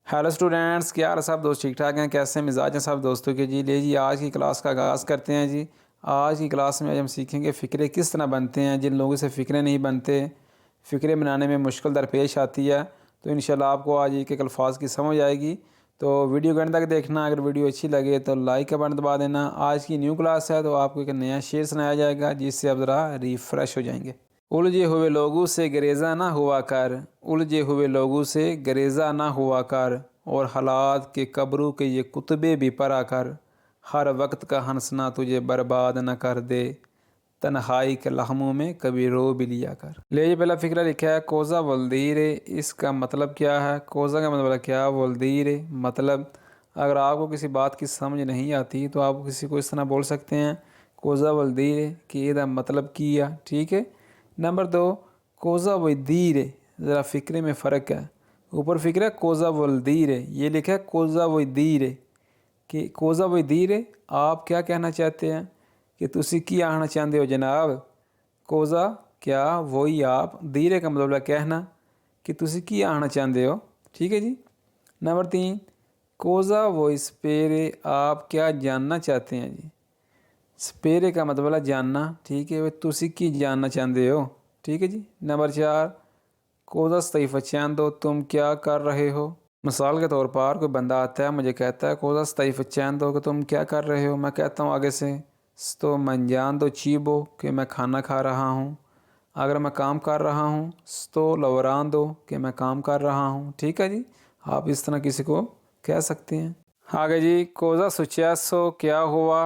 Hello students, क्या हाल है सब दोस्त? ठीक ठाक हैं? कैसे मिजाज हैं सब दोस्तों के? जी ले जी, आज की क्लास का आगाज़ करते हैं जी। आज की क्लास में आज हम सीखेंगे फ़िक्रे किस तरह बनते हैं। जिन लोगों से फ़िक्रे नहीं बनते, फ़िक्रे बनाने में मुश्किल दरपेश आती है, तो इंशाल्लाह आपको आज एक एक अल्फाज की समझ आएगी। तो वीडियो के अंत तक देखना। अगर वीडियो अच्छी लगे तो लाइक का बटन दबा देना। आज की न्यू क्लास है तो आपको एक नया शेर सुनाया जाएगा जिससे आप ज़रा रिफ़्रेश हो जाएंगे। उलझे हुए लोगों से गरेजा ना हुआ कर, उलझे हुए लोगों से गरेजा ना हुआ कर, और हालात के कब्रों के ये कुतबे भी पढ़ा कर। हर वक्त का हंसना तुझे बर्बाद न कर दे, तन्हाई के लहमों में कभी रो भी लिया कर। ले ये पहला फिक्रा लिखा है कोज़ा वल्दीर। इसका मतलब क्या है? कोज़ा का मतलब क्या, वल्दीर मतलब अगर आपको किसी बात की समझ नहीं आती तो आप किसी को इस तरह बोल सकते हैं कोज़ा वल्दीर कि ਇਹਦਾ मतलब किया। ठीक है। Number 2, quasi वदीर। ज़रा फ़िक्रे में फ़र्क है। ऊपर फ़िक्र है कोज़ा वल्दीर, ये लिखा है कोज़ा वदीर। कि कोज़ा वदीर आप क्या कहना चाहते हैं कि तुसी की आना चाहते हो जनाब। कोज़ा क्या वही आप, दीरे का मतलब कहना कि तुसी की आना चाहते हो। ठीक है जी। नंबर 3, कोज़ा वो स्पेरे आप क्या जानना चाहते हैं जी। स्पेरे का मतलब जानना। ठीक है, तुसी की जानना चाहते हो। ठीक है जी। नंबर 4, कोज़ा सतैफ़चैंदो तुम क्या कर रहे हो। मिसाल के तौर पर कोई बंदा आता है, मुझे कहता है कोज़ा सतैफ़चैंदो कि तुम क्या कर रहे हो। मैं कहता हूँ आगे से स्तो मंजान दो चीबो कि मैं खाना खा रहा हूँ। अगर मैं काम कर रहा हूँ स्तो लवरान दो कि मैं काम कर रहा हूँ। ठीक है जी। आप इस तरह किसी को कह सकते हैं। आगे जी, कोज़ा सुचैसो क्या हुआ।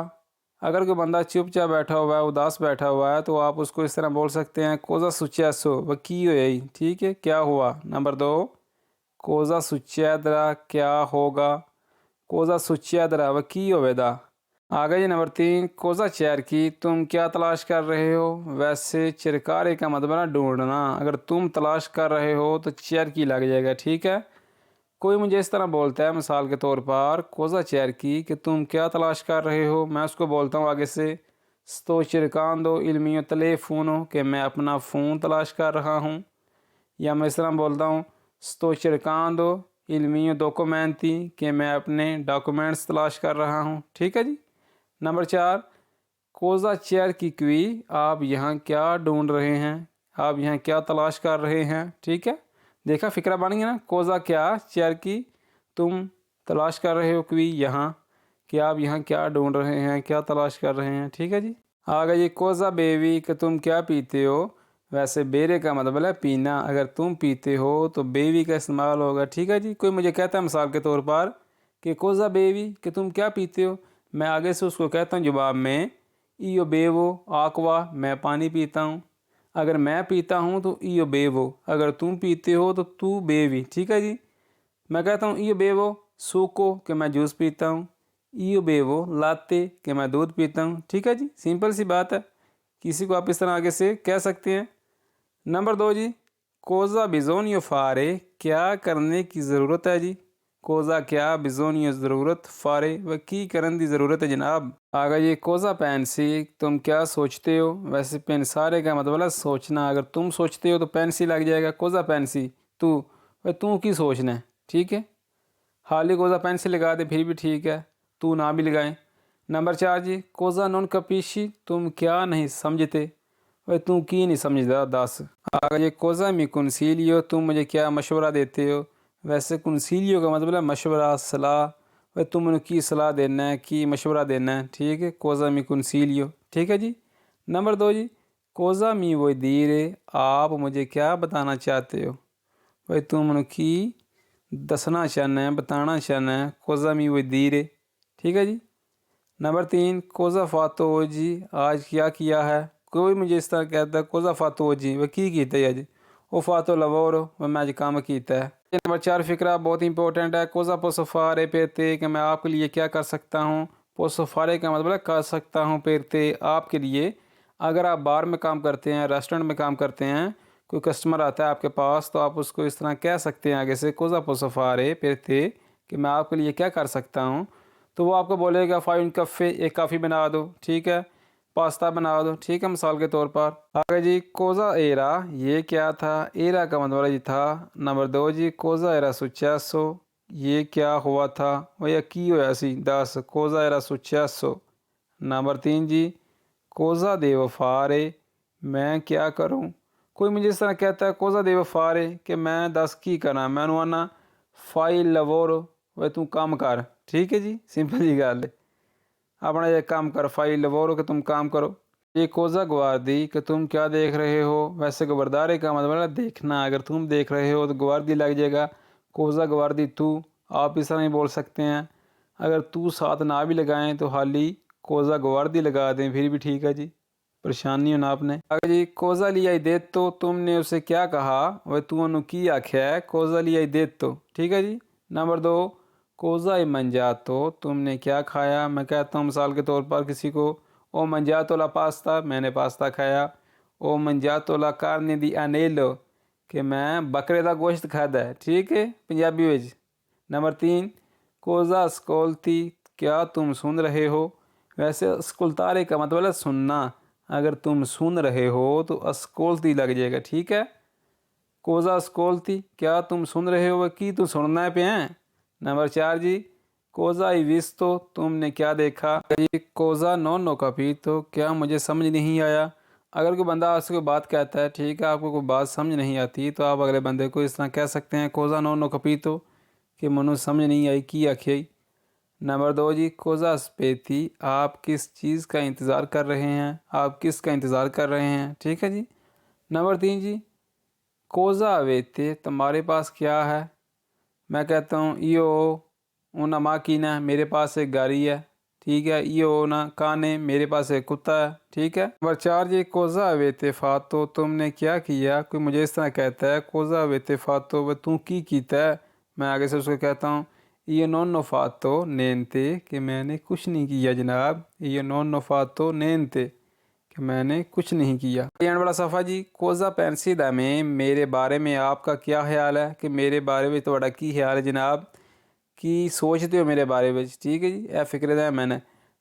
अगर कोई बंदा चुपचाप बैठा हुआ है, उदास बैठा हुआ है, तो आप उसको इस तरह बोल सकते हैं कोज़ा सुचैसो व की हुई। ठीक है, क्या हुआ। नंबर 2, कोज़ा सुचैदरा क्या होगा। कोज़ा सुचैदरा व की होवेदा। आगे जी नंबर 3, कोज़ा चैर की तुम क्या तलाश कर रहे हो। वैसे चिरकारे का मतलब ना ढूंढना, अगर तुम तलाश कर रहे हो तो चैर की लग जाएगा। ठीक है। कोई मुझे इस तरह बोलता है मिसाल के तौर पर कोज़ा चैर की कि तुम क्या तलाश कर रहे हो। मैं उसको बोलता हूँ आगे से स्तो चिरकान दो इल्मियो तले फ़ोनो कि मैं अपना फ़ोन तलाश कर रहा हूँ। या मैं इस तरह बोलता हूँ sto cercando il mio documenti कि मैं अपने डॉक्यूमेंट्स तलाश कर रहा हूँ। ठीक है जी। नंबर 4, कोज़ा चेयर की क्वी आप यहाँ क्या ढूंढ रहे हैं। आप यहाँ क्या तलाश कर रहे हैं। ठीक है, देखा फिक्रा बन गया ना। कोज़ा क्या चेयर की तुम तलाश कर रहे हो, क्वी यहाँ कि आप यहाँ क्या ढूंढ रहे हैं, क्या तलाश कर रहे हैं। ठीक है जी। आगे जी, कोज़ा बेवी कि तुम क्या पीते हो। वैसे बेरे का मतलब है पीना, अगर तुम पीते हो तो बेवी का इस्तेमाल होगा। ठीक है जी। कोई मुझे कहता है मिसाल के तौर पर कि कोज़ा बेवी कि तुम क्या पीते हो, मैं आगे से उसको कहता हूँ जवाब में ईयो बेवो आकवा मैं पानी पीता हूँ। अगर मैं पीता हूँ तो ईयो बेवो, अगर तुम पीते हो तो तू बेवी। ठीक है जी। मैं कहता हूँ ईयो बेवो सूको कि मैं जूस पीता हूँ। ईयो बेवो लाते कि मैं दूध पीता हूँ। ठीक है जी, सिंपल सी बात है। किसी को आप इस तरह आगे से कह सकते हैं। नंबर 2 जी, कोज़ा बिज़ोनियो फारे क्या करने की ज़रूरत है जी। कोज़ा क्या बिज़ोनियो ज़रूरत, फारे व की करन दी ज़रूरत है जनाब। आगे जी, कोज़ा पेंसी तुम क्या सोचते हो। वैसे पेंसारे का मतलब है सोचना, अगर तुम सोचते हो तो पेंसी लग जाएगा। कोज़ा पेंसी तू, वह तू की सोचना है। ठीक है, हाली कोज़ा पेंसिल लगा दे फिर भी ठीक है, तू ना भी लगाए। नंबर 4 जी, कोज़ा नॉन कपीशी तुम क्या नहीं समझते। भाई तू की नहीं समझदा दस। आगे ये कोज़ा मी कुनसीलियो तुम मुझे क्या मशवरा देते हो। वैसे कुनसीलियो का मतलब है मशवरा, सलाह। भाई तुम मुझे की सलाह देना है, की मशवरा देना है। ठीक है, कोज़ा मी कुनसीलियो। ठीक है जी। नंबर 2 जी, कोज़ा मी वो दीरे आप मुझे क्या बताना चाहते हो। भाई तुम मुझे की दसना चाहना है, बताना चाहना है। कोज़ा मी वो दीरे। ठीक है जी। नंबर 3, कोज़ा फातो जी आज क्या किया है। कोई मुझे इस तरह कहता है कोज़ा फातो जी वह की कीता है जी, वो फातो लवोरो वह मैं आज काम कीता है। नंबर 4 फिक्रा बहुत इंपॉर्टेंट है। कोज़ा पोसोफारे पेरते कि मैं आपके लिए क्या कर सकता हूँ। पोसोफारे का मतलब है कर सकता हूँ, पेरते आपके लिए। अगर आप बार में काम करते हैं, रेस्टोरेंट में काम करते हैं, कोई कस्टमर आता है आपके पास तो आप उसको इस तरह कह सकते हैं आगे से कोज़ा पोसोफारे पेरते कि मैं आपके लिए क्या कर सकता हूँ। तो वो आपको बोलेगा फाइन कफ़े एक काफ़ी बना दो। ठीक है, पास्ता बना दो। ठीक है, मिसाल के तौर पर। आगे जी, कोज़ा एरा ये क्या था। एरा का मतलब ये था। नंबर 2 जी, कोज़ा एरा सुचैसो یہ کیا ہوا تھا وہ یا کی ہویا سی 10 cosa era successo نمبر 3 جی cosa devo fare میں کیا کروں کوئی مجھے اس طرح کہتا ہے cosa devo fare کہ میں 10 کی کرنا میں انہوں آنا fai il lavoro وہ تو کام کر ٹھیک ہے جی سمپل جی گل ہے اپنا یہ کام کر fai il lavoro کہ تم کام کرو یہ cosa guardi کہ تم کیا دیکھ رہے ہو ویسے گوردارے کا مطلب ہے دیکھنا اگر تم دیکھ رہے ہو تو guardi لگ جائے گا cosa guardi تو آپ اس طرح نہیں بول سکتے ہیں اگر تو ساتھ نہ بھی لگائیں تو حالی cosa guardi لگا دیں پھر بھی ٹھیک ہے جی پریشانی ہونا آپ نے اگر جی cosa li hai detto تم نے اسے کیا کہا وہ تو انہوں کی آکھیا ہے cosa li hai detto ٹھیک ہے جی نمبر 2 cosa hai mangiato تم نے کیا کھایا میں کہتا ہوں مثال کے طور پر کسی کو او mangiato la pasta میں نے پاستا کھایا او mangiato la carne di agnello کہ میں بکرے دا گوشت کھادا ہے ٹھیک ہے Punjabi which number 3 cosa ascolti کیا تم سن رہے ہو ویسے ascoltare کا مطلب ہے سننا اگر تم سن رہے ہو تو ascolti لگ جائے گا ٹھیک ہے cosa ascolti کیا تم سن رہے ہو کی تو سننا ہے پہ ہیں نمبر 4 جی cosa hai visto تم نے کیا دیکھا جی cosa non ho capito کیا مجھے سمجھ نہیں آیا اگر کوئی بندہ آپ سے کوئی بات کہتا ہے ٹھیک ہے آپ کو کوئی بات سمجھ نہیں آتی تو آپ اگلے بندے کو اس طرح کہہ سکتے ہیں cosa non ho capito کہ منو سمجھ نہیں آئی کی آکھیائی نمبر 2 جی cosa aspetti آپ کس چیز کا انتظار کر رہے ہیں آپ کس کا انتظار کر رہے ہیں ٹھیک ہے جی نمبر 3 جی cosa avete تمہارے پاس کیا ہے میں کہتا ہوں io una macchina میرے پاس ایک گاڑی ہے ٹھیک ہے io una cane میرے پاس ایک کتا ہے ٹھیک ہے نمبر 4 جی cosa avete fatto تم نے کیا کیا کوئی مجھے اس طرح کہتا ہے cosa avete fatto وہ تو کی کیتا ہے میں آگے سے اس کو کہتا ہوں io non ho fatto niente کہ میں نے کچھ نہیں کیا جناب io non ho fatto niente کہ میں نے کچھ نہیں کیا یہ بڑا صفحہ جی cosa pensi da me میرے بارے میں آپ کا کیا خیال ہے کہ میرے بارے میں تھوڑا کی خیال ہے جناب کی سوچتے ہو میرے بارے میں ٹھیک ہے جی اے فکر ہے میں نے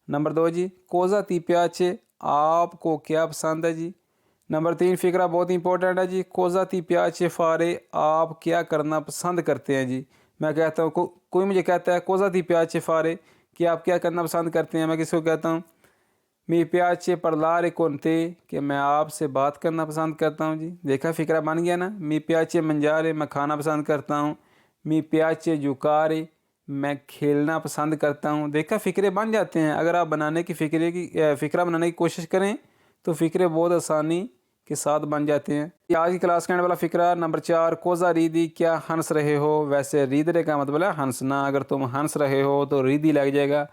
نمبر 2 جی cosa ti piace آپ کو کیا پسند ہے جی نمبر 3 فکرہ بہت امپورٹنٹ ہے جی cosa ti piace fare آپ کیا کرنا پسند کرتے ہیں جی میں کہتا ہوں کوئی مجھے کہتا ہے cosa ti piace fare کہ آپ کیا کرنا پسند کرتے ہیں میں کس کو کہتا ہوں mi piace parlare con te کہ میں آپ سے بات کرنا پسند کرتا ہوں جی دیکھا فکرہ بن گیا نا mi piace mangiare میں کھانا پسند کرتا ہوں mi piace giocare میں کھیلنا پسند کرتا ہوں دیکھا فکرے بن جاتے ہیں اگر آپ بنانے کی فکرہ بنانے کی کوشش کریں تو فکرے بہت آسانی کے ساتھ بن جاتے ہیں آج کی کلاس کا آنے والا فکرہ نمبر 4 cosa ridi کیا ہنس رہے ہو ویسے ریدرے کا مطلب ہے ہنسنا اگر تم ہنس رہے ہو تو ریدی لگ جائے گا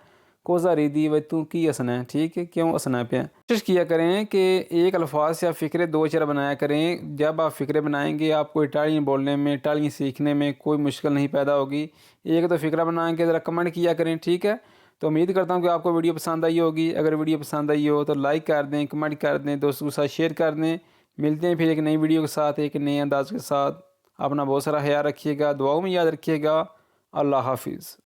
cosa ridi وہ تو کی ہنسنا ہے ٹھیک ہے کیوں ہنسنا پہ کوشش کیا کریں کہ ایک الفاظ یا فکرے 2-4 بنایا کریں جب آپ فکرے بنائیں گے آپ کو اٹالین بولنے میں اٹالین سیکھنے میں کوئی مشکل نہیں پیدا ہوگی ایک تو فکرہ بنائیں کے ذرا کمنٹ کیا کریں ٹھیک ہے تو امید کرتا ہوں کہ آپ کو ویڈیو پسند آئی ہوگی اگر ویڈیو پسند آئی ہو تو لائک کر دیں کمنٹ کر دیں دوستوں کے ساتھ شیئر کر دیں ملتے ہیں پھر ایک نئی ویڈیو کے ساتھ ایک نئے انداز کے ساتھ اپنا بہت سارا خیال رکھیے گا دعاؤں میں یاد رکھیے گا اللہ حافظ